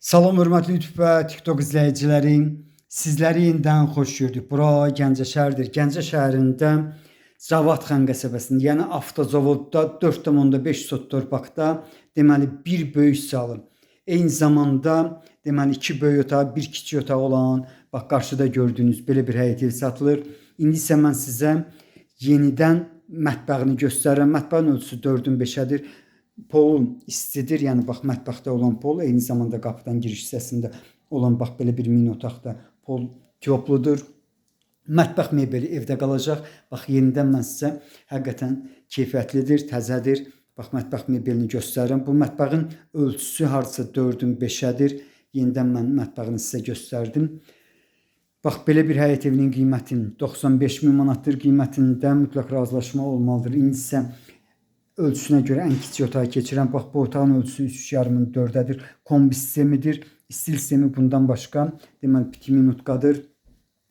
Salam hörmətli YouTube və TikTok izləyiciləri. Sizləri yenidən xoş gördük. Bura Gəncə şəhəridir. Gəncə şəhərində Cavadxan qəsəbəsində, yəni avtozavodda 4,5 sot torpaqda deməli bir böyük salı, eyni zamanda deməli 2 böyük otaq, 1 kiçik otaq olan, bax qarşıda gördüyünüz belə bir həyət ev satılır. İndi isə mən sizə yenidən mətbəxini göstərirəm. Mətbəxin ölçüsü 4-ün 5-ədir. Polun istidir, yəni bax mətbəxdə olan pol, eyni zamanda qapıdan giriş hissəsində olan bax belə bir mini otaqda pol topludur. Mətbəx mebeli evdə qalacaq. Bax yenidən mən sizə həqiqətən keyfiyyətlidir, təzədir. Bax mətbəx mebelini göstərirəm. Bu mətbəxin ölçüsü hardasa 4-ün 5-ədir. Yenidən mən mətbəxini sizə göstərdim. Bax belə bir həyət evinin qiyməti 95.000 manatdır. Qiymətində mütləq razılaşma olmalıdır. İndi isə ölçüsünə görə ən kiçik otağa keçirəm. Bax bu otağın ölçüsü 3,5-ın 4-ədir. Kombi sistemidir. Stil sistemi bundan başqa deməli piti minutkadır.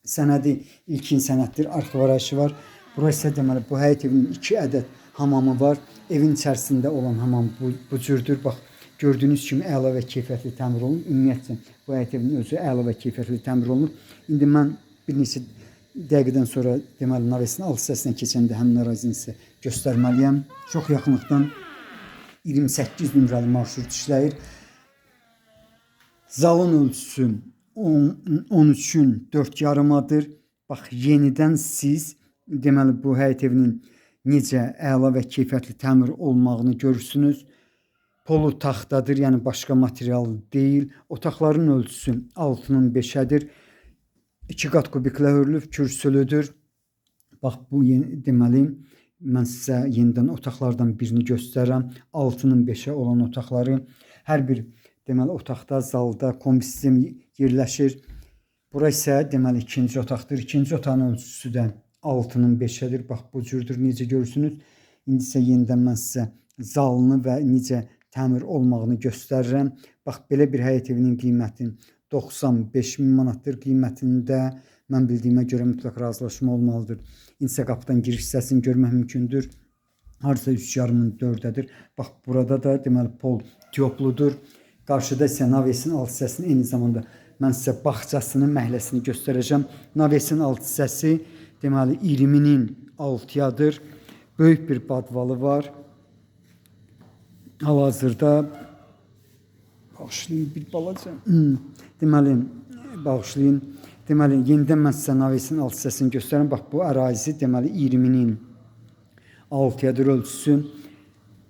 Sənədi ilkin sənəddir. Arxiv arayışı var. Burası isə deməli bu həyət evinin 2 ədəd hamamı var. Evin içərisində olan hamam bu cürdür. Bax gördüyünüz kimi əla və keyfiyyətli təmir olunub. Ümumiyyətlə bu həyət evinin özü əla və keyfiyyətli təmir olunub. İndi mən bir neçə dəqiqədən sonra deməli navesin alt hissəsinə keçəndə həmin ərazini sizə göstərməliyəm. Çox yaxınlıqdan 28 nömrəli marşrut işləyir. Zalın ölçüsü 13-ün 4,5-adır. Bax yenidən siz deməli bu həyət evinin necə əla və keyfiyyətli təmir olmağını görürsünüz. Polu taxtadır, yəni başqa material deyil. Otaqların ölçüsü 6-nın 5-ədir. 2 qat kubiklə hörülüb, kürsülüdür. Bax bu deməli mən sizə yenidən otaqlardan birini göstərirəm. 6-nın 5-ə olan otaqları, hər bir deməli otaqda, zalda kombi sistemi yerləşir. Bura isə deməli ikinci otaqdır. İkinci otağın ölçüsü də 6-nın 5-ədir. Bax bu cürdür, necə görürsünüz. İndi isə yenidən mən sizə zalını və necə təmir olmağını göstərirəm. Bax belə bir həyət evinin qiyməti 95.000 manatdır. Qiymətində mən bildiyimə görə mütləq razılaşma olmalıdır. İndi isə qapıdan giriş hissəsini görmək mümkündür. Harasa 3,5-ın 4-ədir. Bax burada da deməli pol tiyopludur. Qarşıda isə navesin alt hissəsini, eyni zamanda mən sizə bağçasını, məhləsini göstərəcəm. Navesin alt hissəsi deməli 20-nin 6-yadır. Böyük bir badvalı var. Hal-hazırda bağışlayın bir balaca. Deməli bağışlayın. Deməli yenidən mən sizə navesin alt hissəsini göstərirəm. Bax bu ərazi deməli 20-nin 6-yadır ölçüsü.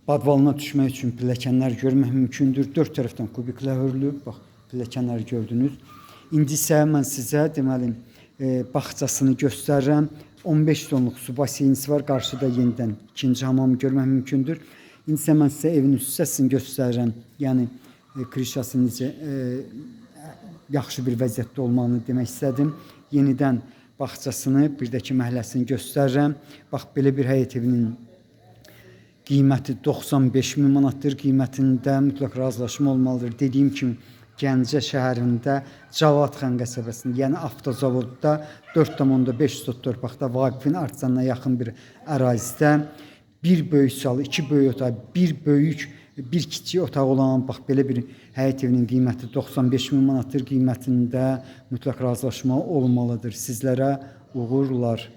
Badvalına düşmək üçün pilləkənlər görmək mümkündür. 4 tərəfdən kubiklə hörülüb. Bax pilləkənləri gördünüz. İndi isə mən sizə deməli bağçasını göstərirəm. 15 tonluq su baseynisi var. Qarşıda yenidən ikinci hamamı görmək mümkündür. İndi isə mən sizə evin üst hissəsini göstərirəm. Yəni krişası necə yaxşı bir vəziyyətdə olmağını demək istədim. Yenidən bağçasını, bir də ki məhləsini göstərirəm. Bax belə bir həyət evinin qiyməti 95.000 manatdır. Qiymətində mütləq razılaşma olmalıdır. Dediyim kimi Gəncə şəhərində Cavadxan qəsəbəsində, yəni avtozavodda 4,5 sot torpaqda Vaqifin artcanına yaxın bir ərazidə bir böyük salı, 2 böyük otaq, bir böyük, bir kiçik otaq olan bax belə bir həyət evinin qiyməti 95.000 manatdır. Qiymətində mütləq razılaşma olmalıdır. Sizlərə uğurlar.